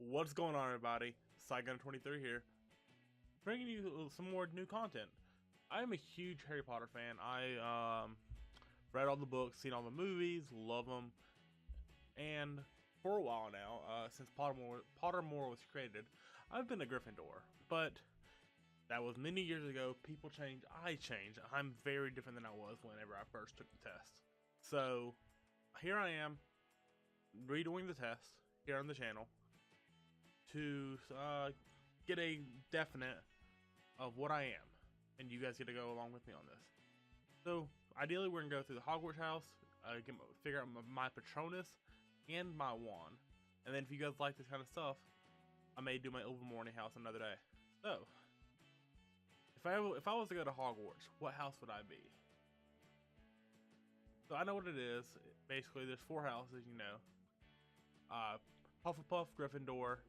What's going on, everybody? Saigon23 here, bringing you some more new content. I am a huge Harry Potter fan. I read all the books, seen all the movies, love them, and for a while now, since Pottermore was created, I've been a Gryffindor. But that was many years ago. People change. I changed. I'm very different than I was whenever I first took the test. So here I am, redoing the test here on the channel to get a definite of what I am, and you guys get to go along with me on this. So ideally, we're gonna go through the Hogwarts house, figure out my Patronus and my wand, and then if you guys like this kind of stuff, I may do my Ilvermorny house another day. So if I was to go to Hogwarts, what house would I be? So I know what it is. Basically, there's 4 houses, you know. Hufflepuff, Gryffindor,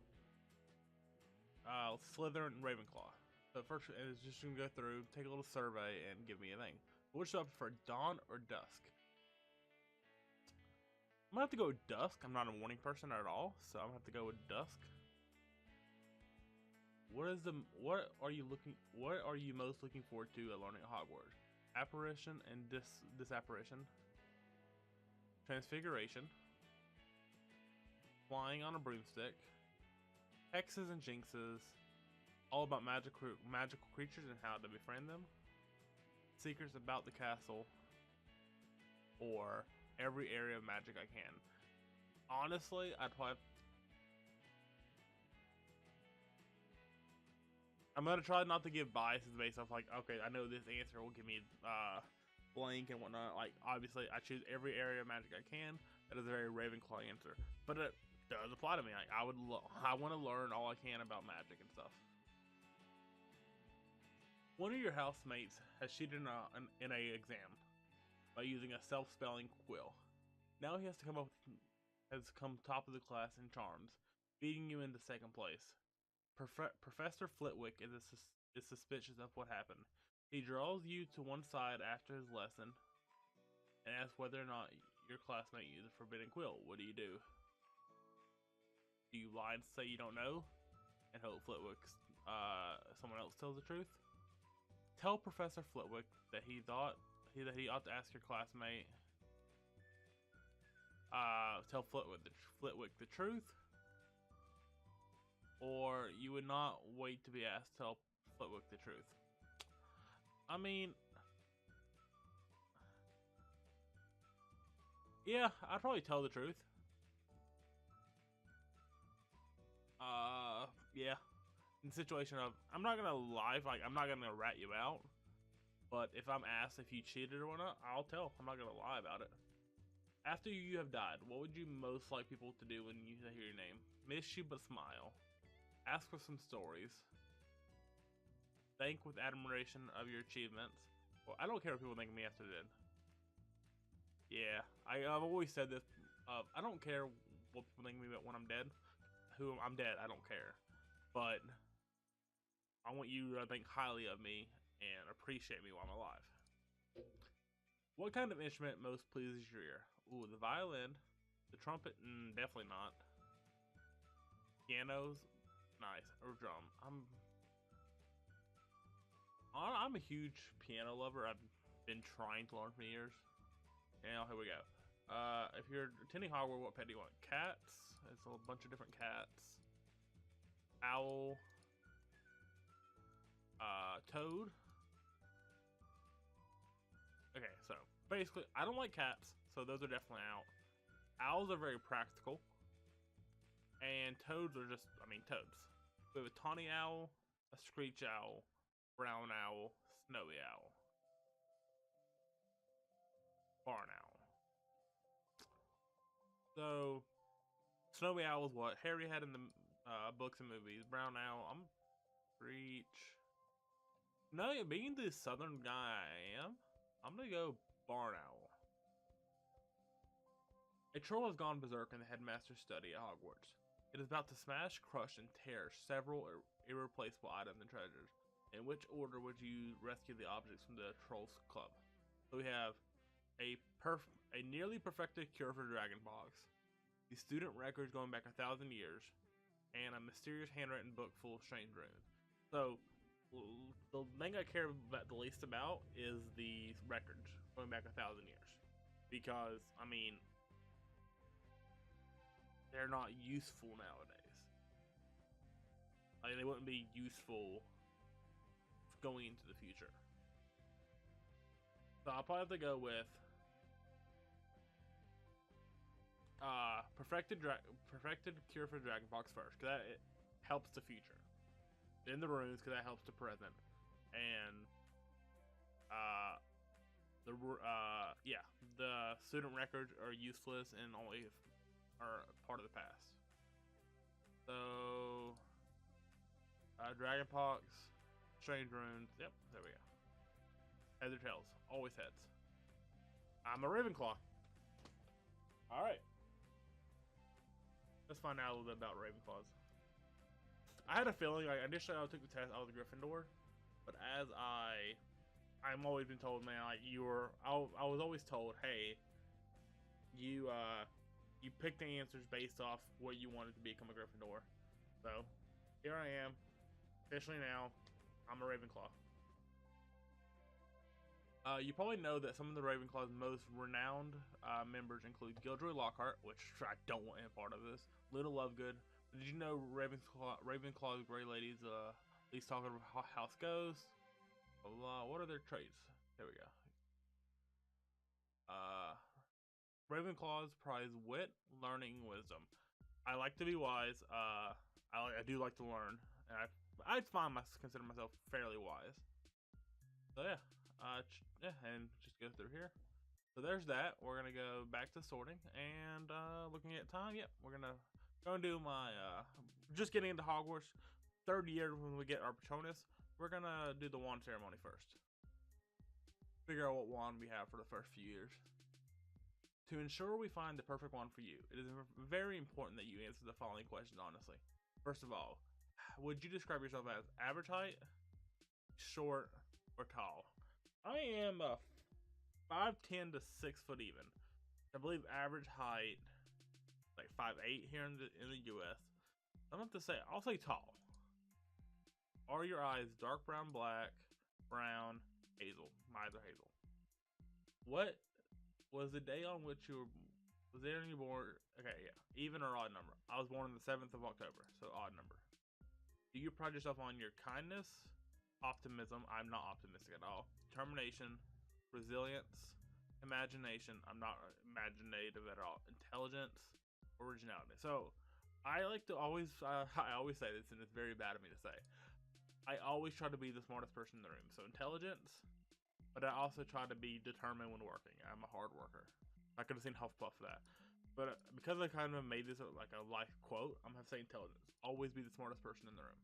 Slytherin, and Ravenclaw. So first, it's just gonna go through, take a little survey, and give me a thing. Which do I prefer, dawn or dusk? I'm gonna have to go with dusk. I'm not a morning person at all, so I'm gonna have to go with dusk. What are you most looking forward to at learning at Hogwarts? Apparition and disapparition. Transfiguration. Flying on a broomstick. Hexes and jinxes. All about magical creatures and how to befriend them. Secrets about the castle. Or every area of magic I can. Honestly, I'm gonna try not to give biases based off like, okay, I know this answer will give me blank and whatnot. Like, obviously, I choose every area of magic I can. That is a very Ravenclaw answer, but it does apply to me. Like, I want to learn all I can about magic and stuff. One of your housemates has cheated in a exam by using a self-spelling quill. Now he has come top of the class in charms, beating you into second place. Professor Flitwick is suspicious of what happened. He draws you to one side after his lesson and asks whether or not your classmate used a forbidden quill. What do? Do you lie and say you don't know and hope someone else tells the truth? Tell Professor Flitwick that he ought to ask your classmate. Tell Flitwick the truth. Or you would not wait to be asked to tell Flitwick the truth. I mean, yeah, I'd probably tell the truth. Yeah. In the situation of, I'm not gonna lie, like, I'm not gonna rat you out. But if I'm asked if you cheated or whatnot, I'll tell. I'm not gonna lie about it. After you have died, what would you most like people to do when you hear your name? Miss you but smile. Ask for some stories. Thank with admiration of your achievements. Well, I don't care what people think of me after dead. Yeah, I've always said this. I don't care what people think of me when I'm dead. I'm dead, I don't care. But I want you to think highly of me and appreciate me while I'm alive. What kind of instrument most pleases your ear? Ooh, the violin. The trumpet? Definitely not. Pianos? Nice. Or drum. I'm a huge piano lover. I've been trying to learn for years. Now here we go. If you're attending Hogwarts, what pet do you want? Cats. It's a bunch of different cats. Owl. Toad. Okay, so basically, I don't like cats, so those are definitely out. Owls are very practical. And toads are just, toads. We have a tawny owl, a screech owl, brown owl, snowy owl, barn owl. So, snowy owl is what Harry had in the books and movies. Brown owl, I'm screech. No, being the southern guy I am, I'm gonna go barn owl. A troll has gone berserk in the headmaster's study at Hogwarts. It is about to smash, crush, and tear several irreplaceable items and treasures. In which order would you rescue the objects from the Trolls Club? So we have a nearly perfected cure for dragonpox, the student records going back 1,000 years, and a mysterious handwritten book full of strange runes. So, the thing I care about the least about is the records going back 1,000 years, because I mean, they're not useful nowadays. Like, they wouldn't be useful going into the future. So I'll probably have to go with perfected cure for dragonpox first, because that it helps the future. Then the runes, because that helps the present, and the student records are useless and only are part of the past. So dragonpox, strange runes. Yep, there we go. Heads or tails? Always heads. I'm a Ravenclaw. All right. Let's find out a little bit about Ravenclaws. I had a feeling, like, initially I took the test, I was a Gryffindor, but as I'm always been told, man, like, I was always told, hey, you pick the answers based off what you wanted to become a Gryffindor. So, here I am, officially now, I'm a Ravenclaw. You probably know that some of the Ravenclaw's most renowned members include Gilderoy Lockhart, which I don't want any part of this, Little Lovegood. Did you know Ravenclaw's Grey Ladies, at least talking about how house goes? What are their traits? There we go. Ravenclaws prize wit, learning, wisdom. I like to be wise. I do like to learn, and I consider myself fairly wise. So yeah. And just go through here. So there's that. We're gonna go back to sorting and looking at time. Yep, we're gonna do my just getting into Hogwarts. Third year when we get our Patronus, we're gonna do the wand ceremony first. Figure out what wand we have for the first few years. To ensure we find the perfect wand for you, it is very important that you answer the following questions honestly. First of all, would you describe yourself as average height, short, or tall? I am 5'10" to 6 foot even. I believe average height like 5'8" here in the U.S. I'm going to say I'll say tall. Are your eyes dark brown, black, brown, hazel? My eyes are hazel. What was the day on which you was there when you were born? Okay, yeah, even or odd number. I was born on the 7th of October, so odd number. Do you pride yourself on your kindness? Optimism, I'm not optimistic at all. Determination, resilience, imagination, I'm not imaginative at all. Intelligence, originality. So, I like to always, I always say this, and it's very bad of me to say. I always try to be the smartest person in the room. So, intelligence, but I also try to be determined when working. I'm a hard worker. I could have seen Hufflepuff for that. But because I kind of made this like a life quote, I'm going to say intelligence. Always be the smartest person in the room.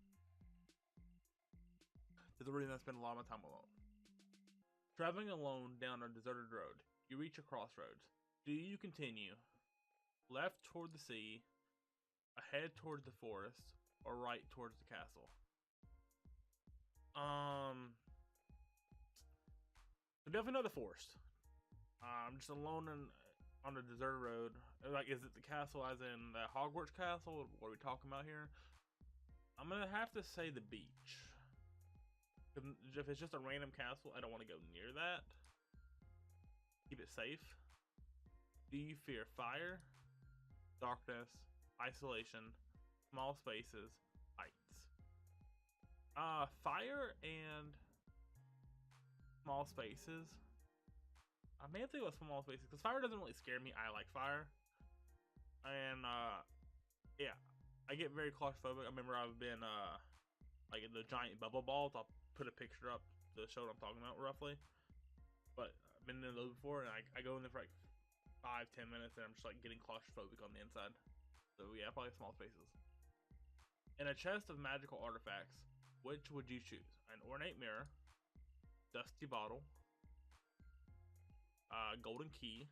Is the reason I spend a lot of my time alone. Traveling alone down a deserted road, you reach a crossroads. Do you continue left toward the sea, ahead towards the forest, or right towards the castle? So definitely not the forest. I'm just alone on a deserted road. Like, is it the castle as in the Hogwarts castle? What are we talking about here? I'm gonna have to say the beach. If it's just a random castle, I don't want to go near that. Keep it safe. Do you fear fire, darkness, isolation, small spaces, heights? Fire and small spaces. I may have to go with small spaces because fire doesn't really scare me. I like fire, and yeah, I get very claustrophobic. I remember I've been like in the giant bubble balls. I'll put a picture up to show what I'm talking about roughly. But I've been in those before, and I go in there for like 5-10 minutes, and I'm just like getting claustrophobic on the inside. So yeah, probably small spaces. In a chest of magical artifacts, which would you choose? An ornate mirror, dusty bottle, golden key,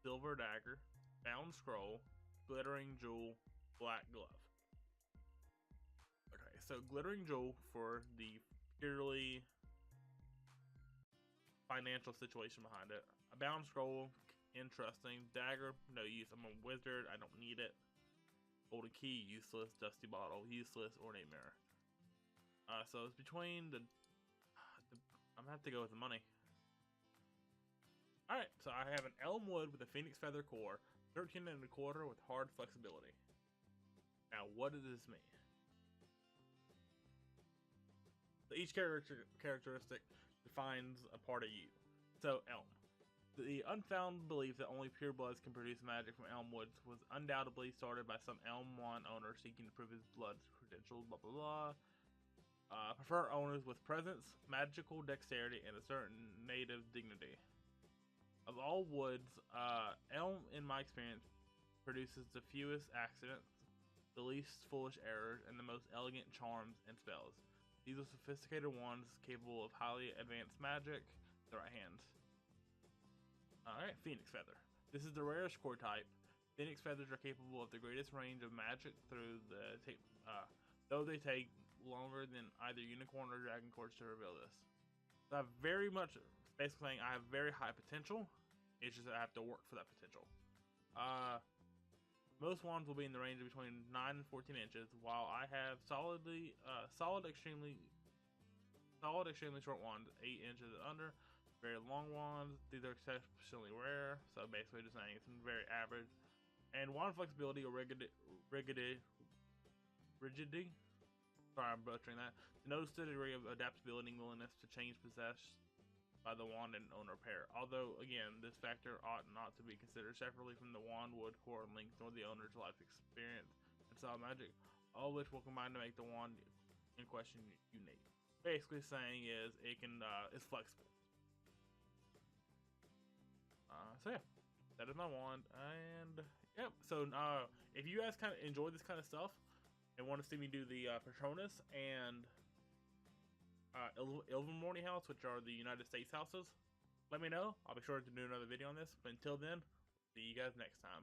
silver dagger, bound scroll, glittering jewel, black glove. Okay, so glittering jewel for the purely financial situation behind it. A bound scroll, interesting. Dagger, no use. I'm a wizard. I don't need it. Golden Key, useless. Dusty Bottle, useless. Ornate Mirror. So it's between the I'm gonna have to go with the money. Alright, so I have an elm wood with a phoenix feather core, 13 and a quarter with hard flexibility. Now, what does this mean? So each characteristic defines a part of you. So, elm. The unfounded belief that only purebloods can produce magic from elm woods was undoubtedly started by some elm wand owner seeking to prove his blood credentials, blah blah blah. Prefer owners with presence, magical dexterity, and a certain native dignity. Of all woods, elm, in my experience, produces the fewest accidents, the least foolish errors, and the most elegant charms and spells. These are sophisticated wands capable of highly advanced magic with the right hands. Alright, Phoenix Feather. This is the rarest core type. Phoenix Feathers are capable of the greatest range of magic though they take longer than either Unicorn or Dragon Cords to reveal this. So I have very much, basically saying I have very high potential. It's just that I have to work for that potential. Most wands will be in the range of between 9 and 14 inches, while I have solid extremely short wands, 8 inches and under. Very long wands, these are exceptionally rare, so basically just saying it's very average. And wand flexibility or rigidity. Sorry, I'm butchering that. Denotes the degree of adaptability and willingness to change possessed by the wand and owner pair. Although, again, this factor ought not to be considered separately from the wand, wood, core, and length, nor the owner's life experience and style magic, all which will combine to make the wand in question unique. Basically saying is it can it's flexible. So yeah, that is my wand, and yep. So if you guys kind of enjoy this kind of stuff and want to see me do the Patronus and Ilvermorny house, which are the United States houses, let me know. I'll be sure to do another video on this. But until then, see you guys next time.